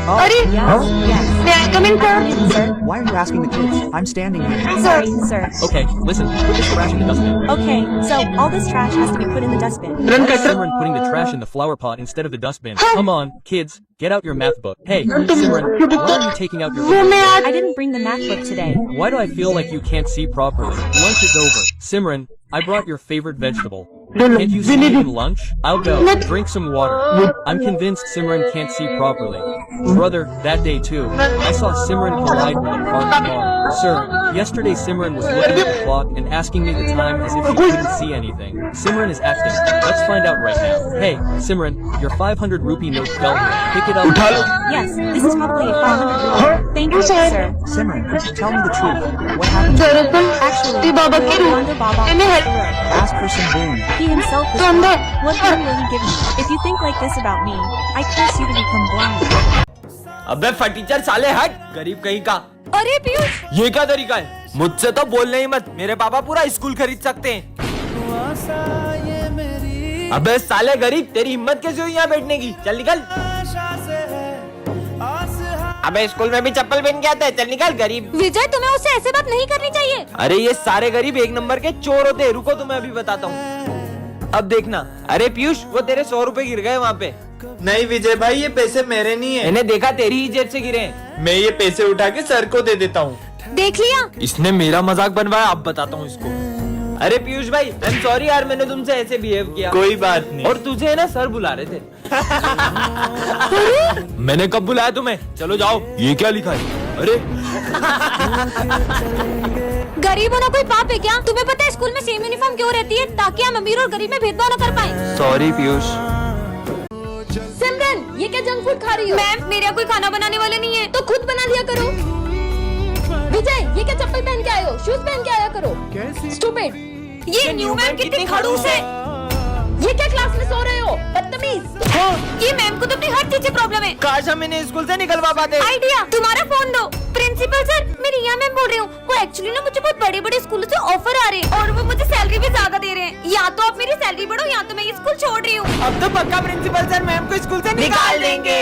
Arey, Yes. may I come in, sir? Sir? Why are you asking the kids? I'm standing here. Sorry, sir. Okay, listen, put this trash in the dustbin. Okay, so all this trash has to be put in the dustbin. Run, Why is sir. Simran putting the trash in the flower pot instead of the dustbin? Come on, kids, get out your math book. Hey, Simran, why are you taking out your वो मैं आज I didn't bring the math book today. Why do I feel like you can't see properly? Lunch is over. Simran, I brought your favorite vegetable. Can't you see in lunch? I'll go. Drink some water. I'm convinced Simran can't see properly. Brother, that day too, I saw Simran collide with a parked car. Sir, yesterday Simran was looking at the clock and asking me the time as if she couldn't see anything. Simran is acting. Let's find out right now. Hey, Simran, your 500 rupee note fell here. Pick it up. Yes, this is probably a 500 rupee. Thank you, sir. Simran, tell me the truth. What happened? दरअसल Actually, ते बाबा की रूह Wonder Baba. मैंने help Ask for some boon. He himself is तो अंदर What boon will he give me? If you think like this about me, I curse you to become blind. अबे फटीचर साले हट, गरीब कहीं का। अरे पीयूष, ये क्या तरीका है? मुझसे तो बोलने ही मत, मेरे पापा पूरा स्कूल खरीद सकते हैं। अबे साले गरीब, तेरी हिम्मत कैसे हुई यहाँ बैठने की? चल निकल। अबे स्कूल में भी चप्पल पहन के आता है, चल निकल गरीब। विजय तुम्हें उससे ऐसे बात नहीं करनी चाहिए। अरे ये सारे गरीब एक नंबर के चोर होते हैं, रुको तुम्हें अभी बताता हूँ। अब देखना। अरे पीयूष, वो तेरे 100 रुपए गिर गए वहाँ पे। नहीं विजय भाई, ये पैसे मेरे नहीं है। मैंने देखा तेरी ही जेब से गिरे हैं। मैं ये पैसे उठा के सर को दे देता हूँ। देख लिया? इसने मेरा मजाक बनवाया, अब बताता हूँ इसको। अरे पीयूष भाई, आई एम सॉरी यार, मैंने तुमसे ऐसे बिहेव किया। कोई बात नहीं। और तुझे है ना सर बुला रहे थे। मैंने कब बुलाया तुम्हें? चलो जाओ। ये क्या लिखा है? अरे गरीब होना कोई पाप है क्या? तुम्हें पता है स्कूल में सेम यूनिफॉर्म क्यों रहती है? ताकि हम अमीर और गरीब में भेदभाव न कर पाए। सॉरी पीयूष। सिमरन, ये क्या जंक फूड खा रही हो? मैम, मेरे यहाँ कोई खाना बनाने वाले नहीं है, तो खुद बना लिया करो। विजय, ये क्या चप्पल पहन के आए हो? शूज पहन के आया करो। स्टूपिड। ये न्यू मैम कितनी खड़ूस है। ये क्या क्लास में सो रहे हो? बदतमीज। हाँ। ये मैम को तो अपनी हर चीज से प्रॉब्लम है। काश हम इन्हें स्कूल से निकलवा पाते। आइडिया, तुम्हारा फोन दो। प्रिंसिपल सर, मैं रिया मैम बोल रही हूँ। वो एक्चुअली ना मुझे बहुत बड़े बड़े स्कूलों से ऑफर आ रहे हैं और वो मुझे सैलरी भी ज्यादा दे रहे हैं। या तो आप मेरी सैलरी बढ़ो या तो मैं ये स्कूल छोड़ रही हूँ। अब तो पक्का प्रिंसिपल सर मैम को स्कूल से निकाल देंगे।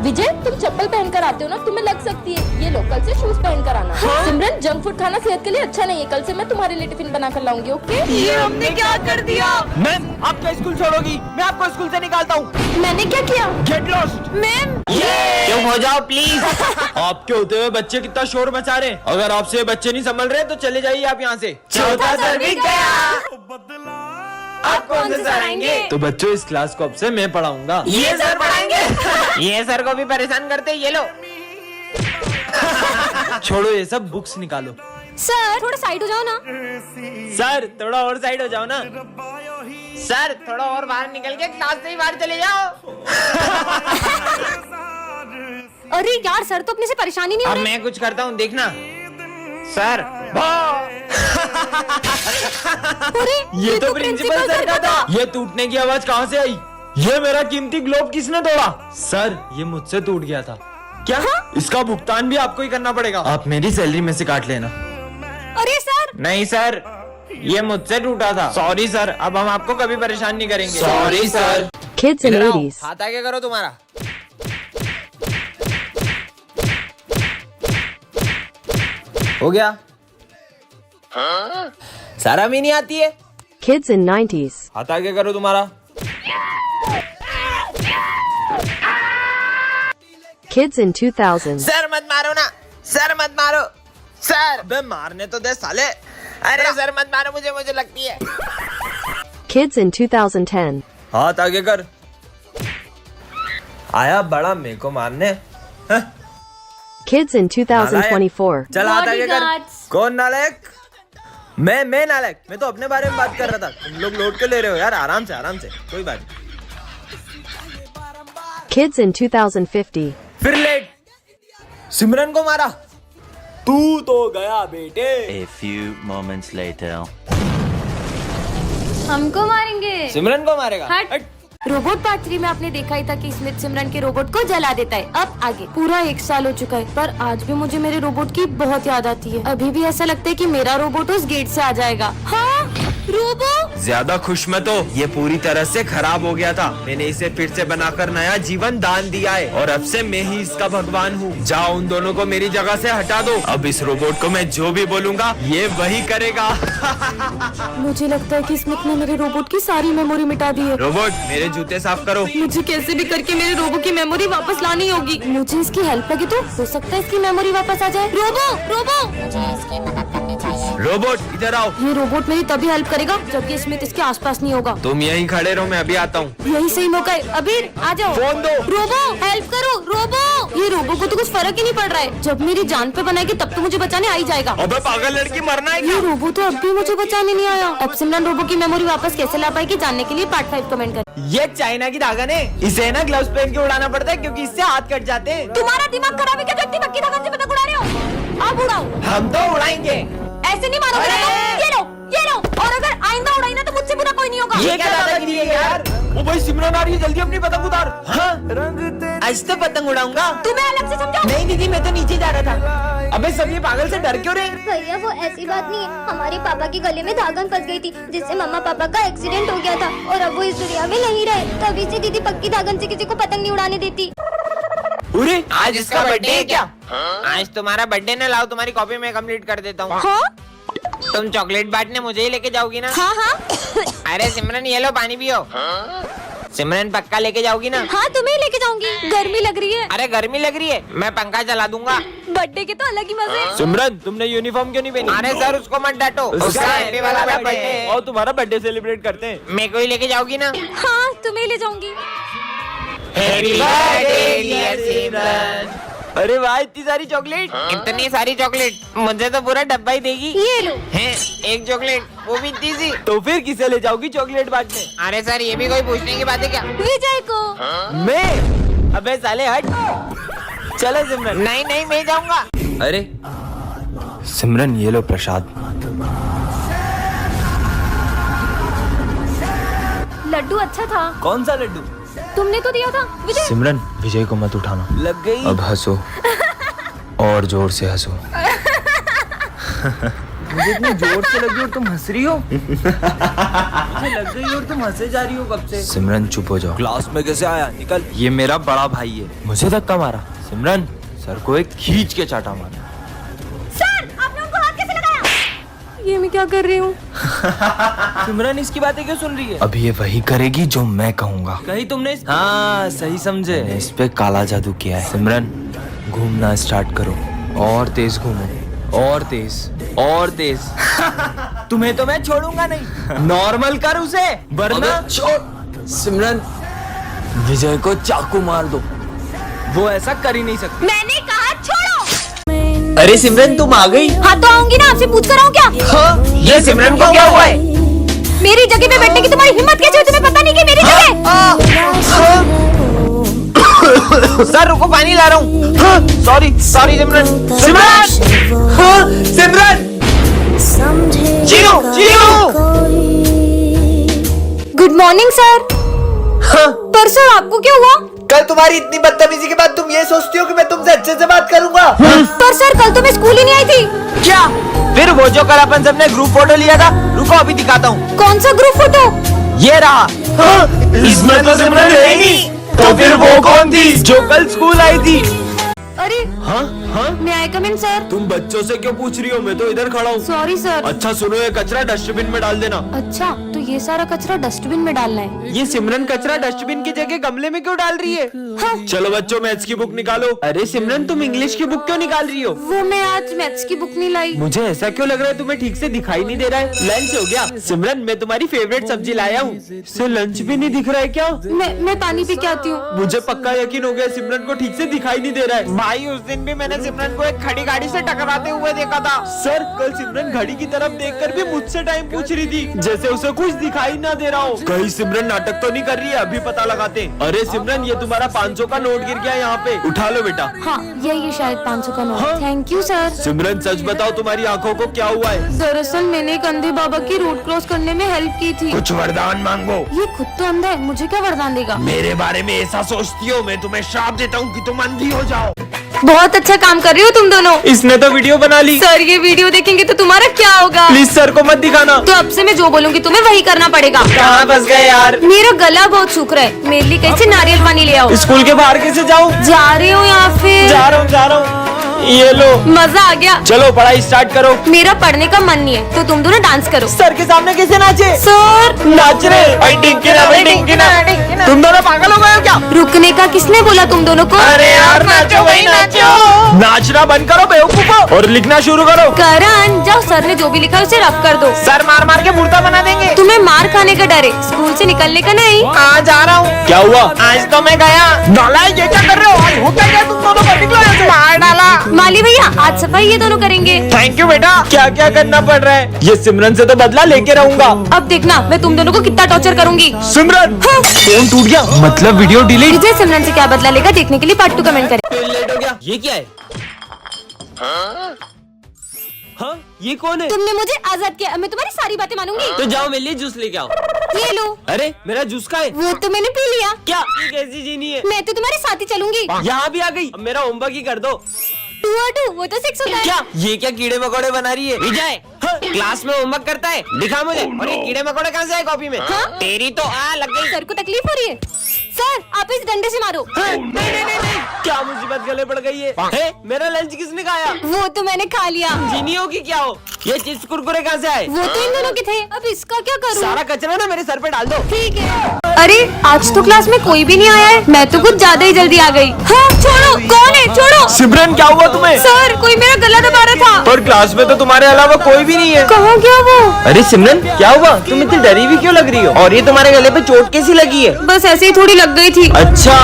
विजय, तुम चप्पल पहन कर आते हो ना, तुम्हें लग सकती है। ये लो, कल से शूज पहन कर आना। हाँ? सिमरन, जंक फूड खाना सेहत के लिए अच्छा नहीं है। कल से मैं तुम्हारे लिए टिफिन बना कर लाऊंगी, ओके? ये हमने क्या कर दिया? मैम, आप क्या स्कूल छोड़ोगी? मैं आपको स्कूल से निकालता हूँ। मैंने क्या किया? Get lost. मैम, चुप हो जाओ प्लीज। आपके होते हुए बच्चे कितना शोर मचा रहे हैं। अगर आपसे बच्चे नहीं संभल रहे तो चले जाइए आप यहाँ से। चौथा सर भी गया। आप कौन से सर आएंगे? तो बच्चों, इस क्लास को अब से मैं पढ़ाऊंगा। ये सर पढ़ाएंगे। ये सर को भी परेशान करते, ये लो। छोड़ो ये सब, बुक्स निकालो। सर थोड़ा साइड हो जाओ ना। सर थोड़ा और साइड हो जाओ ना। सर थोड़ा और बाहर निकल के क्लास से ही बाहर चले जाओ। अरे यार, सर तो अपने से परेशानी नहीं हो अब रही। मैं कुछ करता हूँ, देखना। सर अरे ये तो प्रिंसिपल सर का था। ये टूटने की आवाज कहाँ से आई? ये मेरा कीमती ग्लोब किसने तोड़ा? सर, ये मुझसे टूट गया था। क्या? हाँ? इसका भुगतान भी आपको ही करना पड़ेगा। आप मेरी सैलरी में से काट लेना। अरे सर। नहीं सर, ये मुझसे टूटा था। सॉरी सर, अब हम आपको कभी परेशान नहीं करेंगे। Sorry sir. Kids in 80s. हाथ आगे करो तुम्हारा। हो गया? सारा भी नहीं आती है। Kids in 90s. हाथ आगे करो तुम्हारा। Kids in 2000s. सर मत मारो ना, सर मत मारो। सर बे मारने तो दे साले। अरे सर मत मारो, मुझे लगती है। Kids in 2010. हाथ आगे कर। आया बड़ा मेरे को मारने। Kids in 2024. चल हाथ आगे कर। कौन नालायक? मैं नालायक? मैं तो अपने बारे में बात कर रहा था। तुम लोग लोड क्यों ले रहे हो यार? आराम से, कोई बात नहीं। Kids in 2050. फिर लेट। सिमरन को मारा। तू तो गया बेटे। A few moments later. हमको मारेंगे। सिमरन को मारेगा। हट। रोबोट पार्ट 3 में आपने देखा ही था कि स्मिथ सिमरन के रोबोट को जला देता है। अब आगे पूरा 1 साल हो चुका है, पर आज भी मुझे मेरे रोबोट की बहुत याद आती है। अभी भी ऐसा लगता है कि मेरा रोबोट उस गेट से आ जाएगा। हाँ? रोबो ज्यादा खुश मत हो, ये पूरी तरह से खराब हो गया था। मैंने इसे फिर से बनाकर नया जीवन दान दिया है और अब से मैं ही इसका भगवान हूँ। जाओ उन दोनों को मेरी जगह से हटा दो। अब इस रोबोट को मैं जो भी बोलूँगा ये वही करेगा। मुझे लगता है कि स्मिथ ने मेरे रोबोट की सारी मेमोरी मिटा दी है। रोबोट मेरे जूते साफ करो। मुझे कैसे भी करके मेरे रोबो की मेमोरी वापस लानी होगी। मुझे इसकी हेल्प लगी तो हो सकता है इसकी मेमोरी वापस आ जाए। रोबो रोबो मुझे इसकी मदद करनी चाहिए। रोबोट इधर आओ। ये रोबोट मेरी तभी हेल्प करेगा जब ये स्मिथ इसके आसपास नहीं होगा। तुम यहीं खड़े रहो, मैं अभी आता हूँ। यही सही मौका है। अबीर आ जाओ। फोन दो। रोबो हेल्प करो। रोबो ये रोबो को तो कुछ फर्क ही नहीं पड़ रहा है। जब मेरी जान पे बनाएगी तब तो मुझे बचाने आ ही जाएगा। अबे पागल लड़की, मरना है ये क्या? रोबो तो अब भी मुझे बचाने नहीं आया। अब सिमरन रोबो की मेमोरी वापस कैसे ला पाएगी जानने के लिए पार्ट 5 कमेंट कर। ये चाइना की धागा ने, इसे ना ग्लव्स पहन के उड़ाना पड़ता है क्योंकि इससे हाथ कट जाते हैं। तुम्हारा दिमाग खराब है क्या? जो इतनी पक्की धागा से पतंग उड़ा रहे हो? आप उड़ाओ। हम तो उड़ाएंगे। ऐसे नहीं मारोगे ना तुम। ये लो और अगर आइंदा उड़ाई ना तो मुझसे बुरा कोई नहीं होगा। ये क्या दादागिरी है यार? ओ भाई सिमरन आ रही है, जल्दी अपनी पतंग उतार। हाँ? आज तो पतंग उड़ाऊंगा। तुम्हें अलग से समझाओ। नहीं दीदी, मैं तो नीचे जा रहा था। अबे सब ये पागल से डर क्यों रहे? भैया वो ऐसी बात नहीं है, हमारे पापा के गले में धागा फंस गई थी जिससे मम्मा पापा का एक्सीडेंट हो गया था और अब वो इस दुनिया में नहीं रहे। तभी से दीदी पक्की धागन से किसी को पतंग नहीं उड़ाने देती। अरे आज इसका बर्थडे है क्या? आज तुम्हारा बर्थडे ना, लाओ तुम्हारी कॉपी में कंप्लीट कर देता हूँ। हाँ तुम चॉकलेट बांटने मुझे ही लेके जाओगी ना? हाँ हाँ अरे सिमरन ये लो पानी पियो। सिमरन पक्का लेके जाओगी ना? हाँ तुम्हें ही लेके जाऊंगी। गर्मी लग रही है। अरे गर्मी लग रही है, मैं पंखा चला दूंगा। बर्थडे के तो अलग ही मजे हैं। सिमरन तुमने यूनिफॉर्म क्यों नहीं पहनी? अरे सर उसको मत डांटो, उसका हैप्पी वाला बर्थडे है। और तुम्हारा बर्थडे सेलिब्रेट करते हैं। मेरे को ही लेके जाओगी ना? हाँ तुम्हें ही ले जाऊंगी। हैप्पी बर्थडे डियर सिमरन। अरे वाह, इतनी सारी चॉकलेट। इतनी सारी चॉकलेट, मुझे तो पूरा डब्बा ही देगी। ये लो। हैं, एक चॉकलेट, वो भी इतनी सी। तो फिर किसे ले जाओगी चॉकलेट बांटने? अरे सर ये भी कोई पूछने की बात है क्या? विजय को। मैं? अबे साले हट। चलो सिमरन। नहीं नहीं मैं जाऊंगा। अरे सिमरन ये लो प्रसाद। लड्डू अच्छा था। कौन सा लड्डू? तुमने तो दिया था विजय। सिमरन विजय को मत उठाना। लग गई। अब हंसो और जोर से हंसो। मुझे इतनी जोर से लगी और तुम हंस रही हो। मुझे लग गई और तुम हंसे जा रही हो कब से। सिमरन चुप हो जाओ। क्लास में कैसे आया? निकल। ये मेरा बड़ा भाई है। मुझे धक्का मारा। सिमरन सर को एक खींच के चाटा मारा। सर आपने उनको हाथ कैसे लगाया? ये मैं क्या कर रही हूँ? सिमरन इसकी बातें क्यों सुन रही है? अब ये वही करेगी जो मैं कहूँगा। कहीं तुमने हाँ सही समझे। मैंने इस पे काला जादू किया है। सिमरन घूमना स्टार्ट करो और तेज घूमो और तेज और तेज। तुम्हें तो मैं छोड़ूंगा नहीं। नॉर्मल कर उसे वरना छोड़। सिमरन विजय को चाकू मार दो, वो ऐसा कर ही नहीं सकती। मैंने कहा छोड़ो। अरे सिमरन तुम आ गई। हाँ तो आऊंगी ना, आपसे पूछ कर आऊँ क्या? हाँ, ये सिमरन को क्या हुआ है? मेरी जगह पे बैठने की तुम्हारी हिम्मत कैसे हुई? तुम्हें पता नहीं कि मेरी जगह। सर रुको पानी ला रहा हूँ। Sorry sorry Simran. सिमरन हाँ, Simran Chinu Chinu. Good morning sir. पर सर आपको क्या हुआ? कल तुम्हारी इतनी बदतमीजी के बाद तुम ये सोचती हो कि मैं तुमसे अच्छे से बात करूंगा? पर सर कल तो मैं स्कूल ही नहीं आई थी। क्या? फिर वो जो कल अपन सबने ग्रुप फोटो लिया था, रुको अभी दिखाता हूँ। कौन सा ग्रुप फोटो? ये रहा। इसमें तो सिमरन रहेगी। तो फिर वो कौन थी जो कल स्कूल आई थी? अरे हाँ हाँ, मैं आई कम इन सर। तुम बच्चों से क्यों पूछ रही हो? मैं तो इधर खड़ा हूँ। Sorry sir. अच्छा सुनो, ये कचरा डस्टबिन में डाल देना। अच्छा तो ये सारा कचरा डस्टबिन में डालना है। ये सिमरन कचरा डस्टबिन की जगह गमले में क्यों डाल रही है? हाँ। चलो बच्चों मैथ्स की बुक निकालो। अरे सिमरन तुम इंग्लिश की बुक क्यों निकाल रही हो? वो मैं आज मैथ्स की बुक नहीं लाई। मुझे ऐसा क्यों लग रहा है तुम्हें ठीक से दिखाई नहीं दे रहा है? लंच हो गया? सिमरन मैं तुम्हारी फेवरेट सब्जी लाया हूँ। इसे लंच भी नहीं दिख रहा है क्या? मैं पानी पी के आती हूँ। मुझे पक्का यकीन हो गया सिमरन को ठीक से दिखाई नहीं दे रहा है। भाई उस दिन भी मैंने सिमरन को एक खड़ी गाड़ी से टकराते हुए देखा था। सर कल सिमरन घड़ी की तरफ देखकर भी मुझसे टाइम पूछ रही थी, जैसे उसे कुछ दिखाई ना दे रहा हो। कहीं सिमरन नाटक तो नहीं कर रही है? अभी पता लगाते हैं। अरे सिमरन ये तुम्हारा 500 का नोट गिर गया यहाँ पे, उठा लो बेटा। हाँ ये शायद 500 का नोट। हाँ? Thank you sir. सिमरन सच बताओ तुम्हारी आंखों को क्या हुआ है? दरअसल मैंने एक अंधे बाबा की रोड क्रॉस करने में हेल्प की थी। कुछ वरदान मांगो। ये खुद तो अंधा है, मुझे क्या वरदान देगा? मेरे बारे में ऐसा सोचती हो? मैं तुम्हें श्राप देता हूँ कि तुम अंधी हो जाओ। बहुत अच्छा काम कर रहे हो तुम दोनों। इसने तो वीडियो बना ली। सर ये वीडियो देखेंगे तो तुम्हारा क्या होगा? प्लीज सर को मत दिखाना। तो अब से मैं जो बोलूंगी तुम्हें वही करना पड़ेगा। कहाँ फंस गए यार? मेरा गला बहुत सूख रहा है, मेरे लिए कैसे नारियल पानी ले आओ। स्कूल के बाहर कैसे जाऊँ? जा रही हूँ या फिर जा रहा हूँ। ये लो। मजा आ गया। चलो पढ़ाई स्टार्ट करो। मेरा पढ़ने का मन नहीं है तो तुम दोनों डांस करो। सर के सामने कैसे नाचे? सर नाच रहे। भाई तुम दोनों पागल हो गए हो क्या? रुकने का किसने बोला तुम दोनों को? अरे यार नाचो भाई नाचो। नाचना बंद करो बेवकूफो और लिखना शुरू करो। करण जाओ, सर ने जो भी लिखा है उसे रफ कर दो। सर मार मार के मुर्दा बना देंगे। तुम्हें मार खाने का डर है, स्कूल से निकलने का नहीं। हाँ जा रहा हूँ। क्या हुआ? आज तो मैं गया। नालायक, ये क्या कर रहे हो? आज हो क्या तुम दोनों को? निकलो यहाँ से। मार डाला। माली भैया आज सफाई ये दोनों करेंगे। थैंक यू बेटा। क्या क्या करना पड़ रहा है? ये सिमरन से तो बदला लेके रहूंगा। अब देखना मैं तुम दोनों को कितना टॉर्चर करूंगी। सिमरन फोन टूट गया, मतलब वीडियो डिलीट। विजय सिमरन से क्या बदला लेगा देखने के लिए पार्ट 2 कमेंट करें। लेट हो गया। ये क्या है? हाँ ये कौन है? तुमने मुझे आजाद किया, मैं तुम्हारी सारी बातें मानूंगी। तो जाओ मेरे लिए जूस लेके आओ। ये लो। अरे मेरा जूस का है। वो तो मैंने पी लिया। क्या ये कैसी जीनी है? मैं तो तुम्हारे साथ ही चलूंगी। यहाँ भी आ गई। अब मेरा होमवर्क ही कर दो। 2 और 2 वो तो 6 होता है। क्या ये क्या कीड़े मकोड़े बना रही है? विजय क्लास में होमवर्क करता है, दिखा मुझे। और ये कीड़े मकोड़े कहाँ से आए कॉपी में? तेरी तो लग गई। सर को तकलीफ हो रही है। सर आप इस डंडे से मारो। नहीं। क्या मुसीबत गले पड़ गई है? मेरा लंच किसने खाया? वो तो मैंने खा लिया। जीनियों की क्या हो? ये चिप्स कुरकुरे कहाँ से आए? वो तो इन दोनों के थे, अब इसका क्या करूं? सारा कचरा ना मेरे सर पे डाल दो। ठीक है। अरे आज तो क्लास में कोई भी नहीं आया है, मैं तो कुछ ज्यादा ही जल्दी आ गई। हाँ छोड़ो, कौन है? छोड़ो। सिमरन क्या हुआ तुम्हें? सर कोई मेरा गला दबा रहा था। पर क्लास में तो तुम्हारे अलावा कोई भी नहीं है। कहाँ गया वो? अरे सिमरन क्या हुआ? तुम इतनी डरी हुई क्यों लग रही हो? और ये तुम्हारे गले पे चोट कैसी लगी है? बस ऐसे ही थोड़ी लग गई थी। अच्छा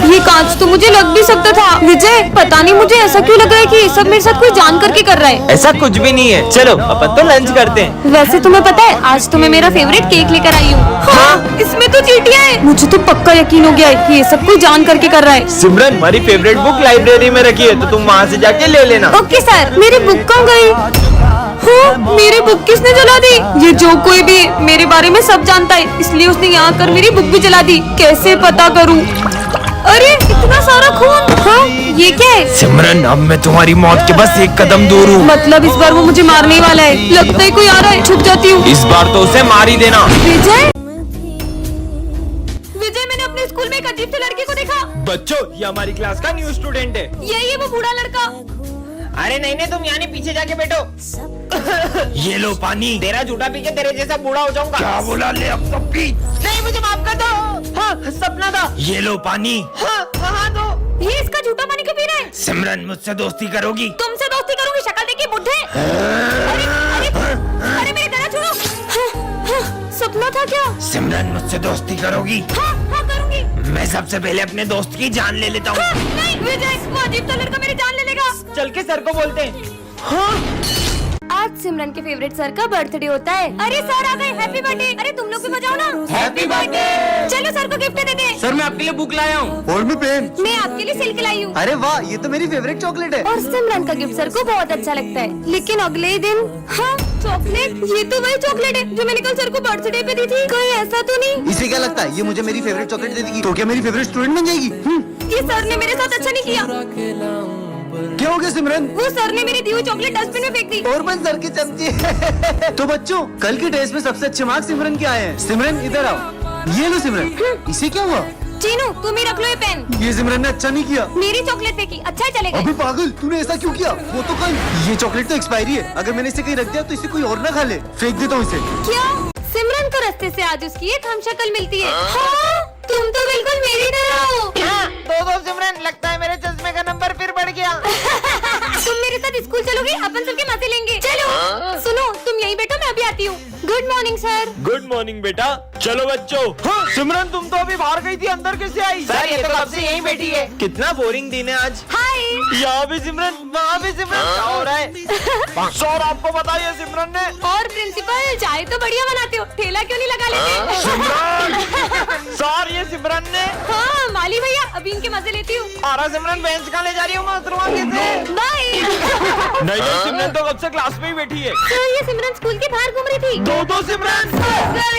ये कांच तो मुझे लग भी सकता था। विजय पता नहीं मुझे ऐसा क्यों लग रहा है कि ये सब मेरे साथ कोई जान करके कर रहा है। ऐसा कुछ भी नहीं है। चलो अपन तो लंच करते हैं। वैसे तुम्हें पता है आज तो मैं मेरा फेवरेट केक लेकर आई हूँ। हाँ इसमें तो चींटियां हैं। मुझे तो पक्का यकीन हो गया है कि ये सब कोई जान करके कर रहा है। सिमरन हमारी फेवरेट बुक लाइब्रेरी में रखी है, तो तुम वहाँ से जाके ले लेना। Okay sir. मेरी बुक कहाँ गई? हाँ मेरी बुक किसने जला दी? ये जो कोई भी मेरे बारे में सब जानता है, इसलिए उसने यहाँ आकर मेरी बुक भी जला दी। कैसे पता करूँ? अरे इतना सारा खून। हाँ ये क्या है? सिमरन अब मैं तुम्हारी मौत के बस एक कदम दूर हूँ। मतलब इस बार वो मुझे मारने ही वाला है। लगता है कोई आ रहा है, छुप जाती हूँ। इस बार तो उसे मार ही देना। विजय मैंने अपने स्कूल में एक अजीब से लड़के को देखा। बच्चों ये हमारी क्लास का न्यू स्टूडेंट है। यही है वो बूढ़ा लड़का। अरे नहीं तुम यहाँ नहीं, पीछे जाके बैठो। ये लो पानी। तेरा झूठा पी के तेरे जैसा बूढ़ा हो जाऊंगा। क्या बोला? ले अब तो पी। नहीं मुझे माफ कर दो। हाँ सपना था। ये लो पानी। हाँ दो। ये इसका झूठा पानी क्यों पी रहा है? सिमरन मुझसे दोस्ती करोगी? तुमसे दोस्ती करूंगी? शक्ल देखिए बुढ़े। अरे मेरे गला छोड़ो। सपना था क्या? सिमरन मुझसे दोस्ती करोगी? हाँ करूंगी। मैं सबसे पहले अपने दोस्त की जान ले लेता हूँ। नहीं विजय वो अजीब सा लड़का मेरी जान ले लेगा। चल के सर को बोलते हैं। आज सिमरन के फेवरेट सर का बर्थडे होता है। अरे सर आ गए, हैप्पी बर्थडे। अरे तुम लोग भी बजाओ ना। Happy birthday. चलो सर को गिफ्ट दे दे। सर मैं आपके लिए बुक लाया हूँ। और मैं पेन। मैं आपके लिए सिल्क लाई हूँ। अरे वाह, ये तो मेरी फेवरेट चॉकलेट है। और सिमरन का गिफ्ट सर को बहुत अच्छा लगता है। लेकिन अगले ही दिन हाँ चॉकलेट, ये तो वही चॉकलेट है जो मैंने कल सर को बर्थडे पे दी थी। कोई ऐसा तो नहीं? इसे क्या लगता है ये मुझे मेरी फेवरेट चॉकलेट दे देगी तो क्या मेरी फेवरेट स्टूडेंट बन जाएगी? ये सर ने मेरे साथ अच्छा नहीं किया। क्या हो गया सिमरन? वो सर ने मेरी दी हुई चॉकलेट डस्टबिन में फेंक दी। और मैं सर की चमची। तो बच्चों कल के टेस्ट में सबसे अच्छे मार्क्स सिमरन के आए हैं। सिमरन इधर आओ। ये लो सिमरन। इसे क्या हुआ? चीनू तुम ही रख लो ये पेन। ये सिमरन ने अच्छा नहीं किया। मेरी चॉकलेट फेंकी, अच्छा ही चलेगा। अबे पागल, तूने ऐसा क्यों किया? वो तो कल। ये चॉकलेट तो एक्सपायरी है, अगर मैंने इसे कहीं रख दिया तो इसे कोई और ना खा ले। फेंक देता हूँ इसे। क्या? सिमरन को रास्ते से आज उसकी एक हम शक्ल मिलती है। हाँ, तुम तो बिल्कुल मेरी तरह हो। दो सिमरन, लगता है मेरे चश्मे का नंबर फिर बढ़ गया। तुम मेरे साथ स्कूल चलोगी? अपन सबके मजे लेंगे। चलो सुनो तुम यहीं बैठो, मैं अभी आती हूँ। Good morning sir. Good morning बेटा। चलो बच्चों। सिमरन तुम तो अभी बाहर गई थी, अंदर कैसे आई? सर ये तो कब से यहीं बैठी है। कितना बोरिंग दिन है आज। हाय। यहाँ भी सिमरन, वहाँ भी सिमरन। क्या हो रहा है? सर आपको बताइए सिमरन ने। और प्रिंसिपल चाय तो बढ़िया बनाते हो, ठेला क्यों नहीं लगा लेते? सर ये सिमरन ने। हाँ माली भैया अभी इनके मजे लेती हूँ। आरा सिमरन बेंच कहाँ ले जा रही हूँ? मैं उतरूंगा कैसे? बाय। नहीं सिमरन तो कब से क्लास में ही बैठी है। सर ये सिमरन स्कूल के बाहर घूम रही थी। दो सिमरन। सर